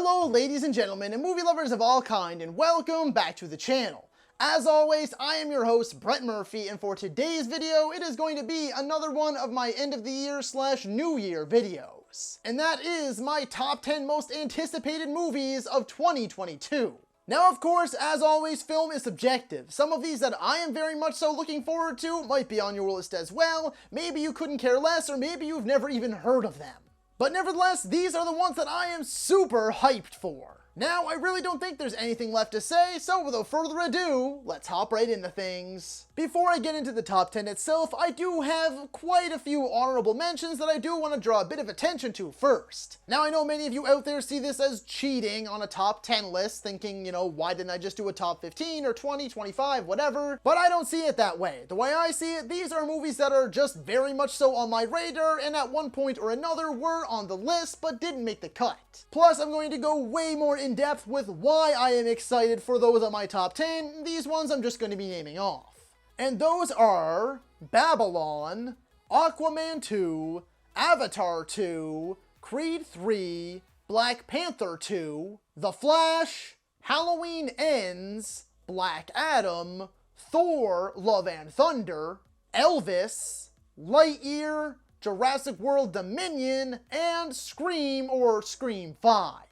Hello ladies and gentlemen and movie lovers of all kind, and welcome back to the channel. As always, I am your host Brett Murphy, and for today's video it is going to be another one of my end of the year / new year videos. And that is my top 10 most anticipated movies of 2022. Now of course, as always, film is subjective. Some of these that I am very much so looking forward to might be on your list as well. Maybe you couldn't care less, or maybe you've never even heard of them. But nevertheless, these are the ones that I am super hyped for. Now, I really don't think there's anything left to say, so without further ado, let's hop right into things. Before I get into the top 10 itself, I do have quite a few honorable mentions that I do want to draw a bit of attention to first. Now, I know many of you out there see this as cheating on a top 10 list, thinking, why didn't I just do a top 15 or 20, 25, whatever? But I don't see it that way. The way I see it, these are movies that are just very much so on my radar, and at one point or another were on the list, but didn't make the cut. Plus, I'm going to go way more in depth with why I am excited for those on my top 10. These ones I'm just going to be naming off. And those are Babylon, Aquaman 2, Avatar 2, Creed 3, Black Panther 2, The Flash, Halloween Ends, Black Adam, Thor: Love and Thunder, Elvis, Lightyear, Jurassic World Dominion, and Scream or Scream 5.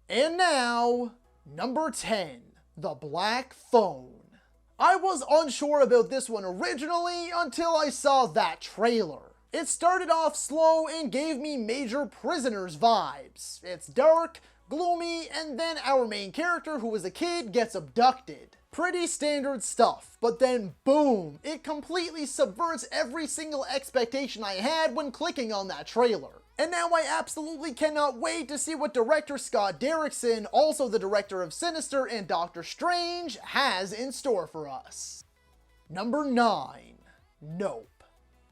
And now, number 10, The Black Phone. I was unsure about this one originally until I saw that trailer. It started off slow and gave me Major Prisoners vibes. It's dark, gloomy, and then our main character, who is a kid, gets abducted. Pretty standard stuff, but then boom, it completely subverts every single expectation I had when clicking on that trailer. And now I absolutely cannot wait to see what director Scott Derrickson, also the director of Sinister and Doctor Strange, has in store for us. Number 9, Nope.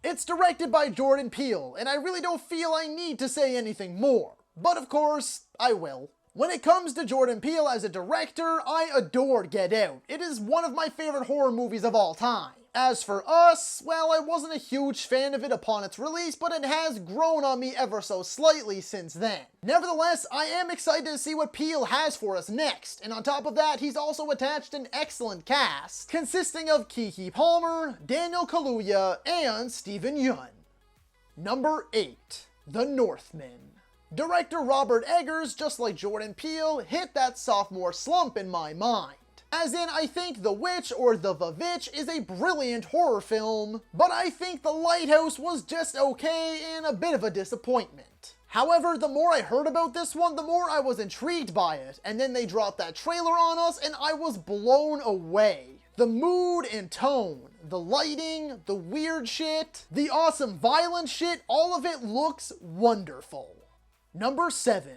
It's directed by Jordan Peele, and I really don't feel I need to say anything more. But of course, I will. When it comes to Jordan Peele as a director, I adore Get Out. It is one of my favorite horror movies of all time. As for Us, well, I wasn't a huge fan of it upon its release, but it has grown on me ever so slightly since then. Nevertheless, I am excited to see what Peele has for us next, and on top of that, he's also attached an excellent cast, consisting of Keke Palmer, Daniel Kaluuya, and Steven Yeun. Number 8, The Northmen. Director Robert Eggers, just like Jordan Peele, hit that sophomore slump in my mind. As in, I think The Witch or The Vavitch is a brilliant horror film, but I think The Lighthouse was just okay and a bit of a disappointment. However, the more I heard about this one, the more I was intrigued by it, and then they dropped that trailer on us and I was blown away. The mood and tone, the lighting, the weird shit, the awesome violent shit, all of it looks wonderful. Number 7,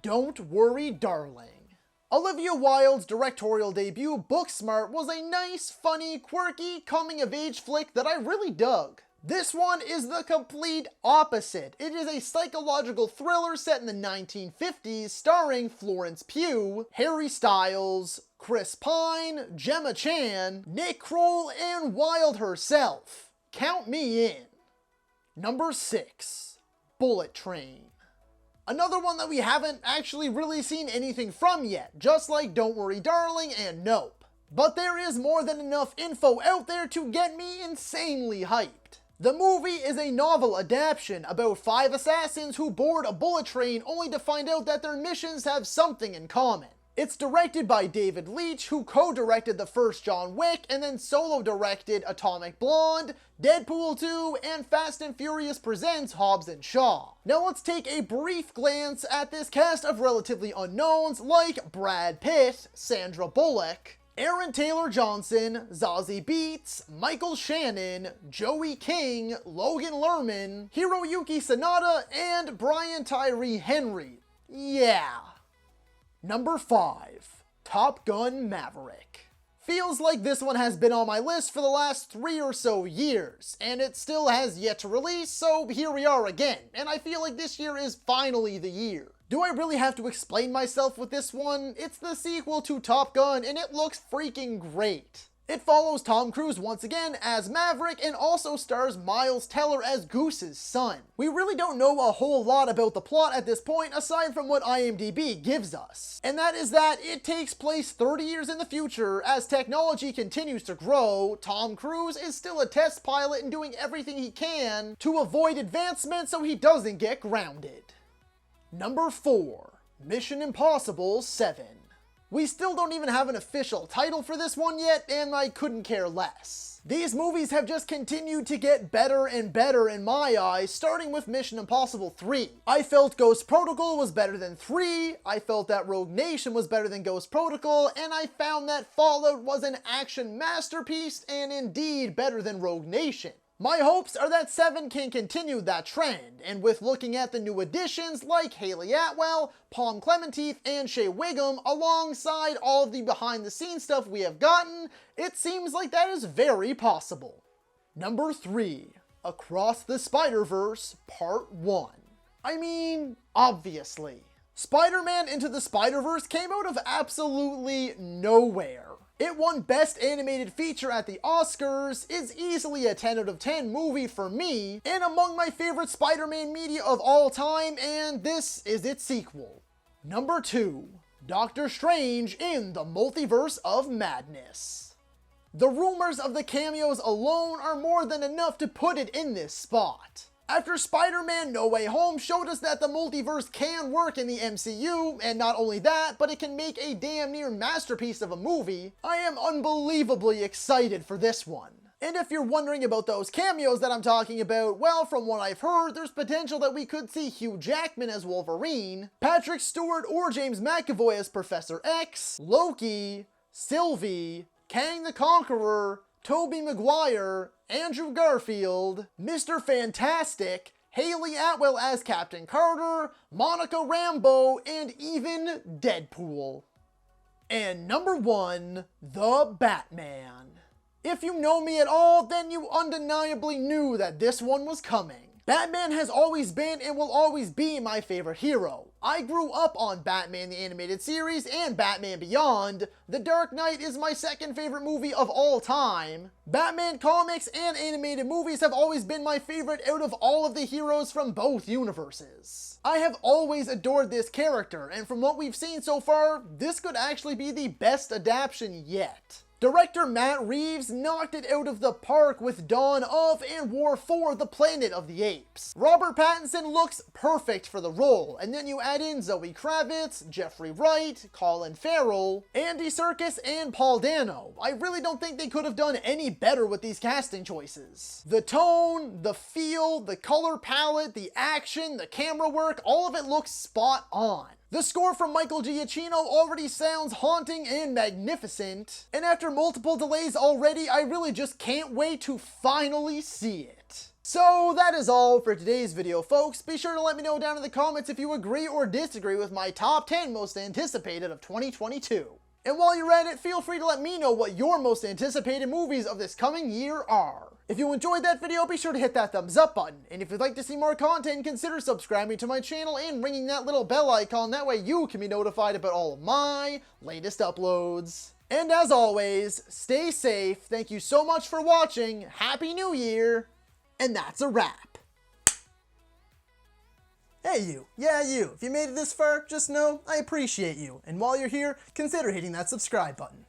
Don't Worry Darling. Olivia Wilde's directorial debut, Booksmart, was a nice, funny, quirky, coming-of-age flick that I really dug. This one is the complete opposite. It is a psychological thriller set in the 1950s starring Florence Pugh, Harry Styles, Chris Pine, Gemma Chan, Nick Kroll, and Wilde herself. Count me in. Number 6, Bullet Train. Another one that we haven't actually really seen anything from yet, just like Don't Worry Darling and Nope. But there is more than enough info out there to get me insanely hyped. The movie is a novel adaptation about 5 assassins who board a bullet train only to find out that their missions have something in common. It's directed by David Leitch, who co-directed the first John Wick and then solo-directed Atomic Blonde, Deadpool 2, and Fast and Furious Presents Hobbs and Shaw. Now let's take a brief glance at this cast of relatively unknowns like Brad Pitt, Sandra Bullock, Aaron Taylor-Johnson, Zazie Beetz, Michael Shannon, Joey King, Logan Lerman, Hiroyuki Sanada, and Brian Tyree Henry. Yeah. Number 5, Top Gun Maverick. Feels like this one has been on my list for the last 3 or so years, and it still has yet to release, so here we are again, and I feel like this year is finally the year. Do I really have to explain myself with this one? It's the sequel to Top Gun, and it looks freaking great. It follows Tom Cruise once again as Maverick and also stars Miles Teller as Goose's son. We really don't know a whole lot about the plot at this point aside from what IMDb gives us. And that is that it takes place 30 years in the future. As technology continues to grow, Tom Cruise is still a test pilot and doing everything he can to avoid advancement so he doesn't get grounded. Number 4. Mission Impossible 7. We still don't even have an official title for this one yet, and I couldn't care less. These movies have just continued to get better and better in my eyes, starting with Mission Impossible 3. I felt Ghost Protocol was better than 3, I felt that Rogue Nation was better than Ghost Protocol, and I found that Fallout was an action masterpiece and indeed better than Rogue Nation. My hopes are that 7 can continue that trend, and with looking at the new additions like Haley Atwell, Palm Clementif, and Shea Wiggum, alongside all of the behind-the-scenes stuff we have gotten, it seems like that is very possible. Number 3. Across the Spiderverse Part 1. I mean, obviously. Spider-Man Into the Spider-Verse came out of absolutely nowhere. It won Best Animated Feature at the Oscars, is easily a 10 out of 10 movie for me, and among my favorite Spider-Man media of all time, and this is its sequel. Number 2. Doctor Strange in the Multiverse of Madness. The rumors of the cameos alone are more than enough to put it in this spot. After Spider-Man No Way Home showed us that the multiverse can work in the MCU, and not only that, but it can make a damn near masterpiece of a movie, I am unbelievably excited for this one. And if you're wondering about those cameos that I'm talking about, well, from what I've heard, there's potential that we could see Hugh Jackman as Wolverine, Patrick Stewart or James McAvoy as Professor X, Loki, Sylvie, Kang the Conqueror, Tobey Maguire, Andrew Garfield, Mr. Fantastic, Haley Atwell as Captain Carter, Monica Rambeau, and even Deadpool. And number 1, The Batman. If you know me at all, then you undeniably knew that this one was coming. Batman has always been and will always be my favorite hero. I grew up on Batman the Animated Series and Batman Beyond. The Dark Knight is my second favorite movie of all time. Batman comics and animated movies have always been my favorite out of all of the heroes from both universes. I have always adored this character, and from what we've seen so far, this could actually be the best adaptation yet. Director Matt Reeves knocked it out of the park with Dawn of and War for the Planet of the Apes. Robert Pattinson looks perfect for the role, and then you add in Zoe Kravitz, Jeffrey Wright, Colin Farrell, Andy Serkis, and Paul Dano. I really don't think they could have done any better with these casting choices. The tone, the feel, the color palette, the action, the camera work, all of it looks spot on. The score from Michael Giacchino already sounds haunting and magnificent, and after multiple delays already, I really just can't wait to finally see it. So that is all for today's video, folks. Be sure to let me know down in the comments if you agree or disagree with my top 10 most anticipated of 2022. And while you're at it, feel free to let me know what your most anticipated movies of this coming year are. If you enjoyed that video, be sure to hit that thumbs up button. And if you'd like to see more content, consider subscribing to my channel and ringing that little bell icon. That way you can be notified about all of my latest uploads. And as always, stay safe. Thank you so much for watching. Happy New Year. And that's a wrap. Hey you, yeah you, if you made it this far, just know I appreciate you. And while you're here, consider hitting that subscribe button.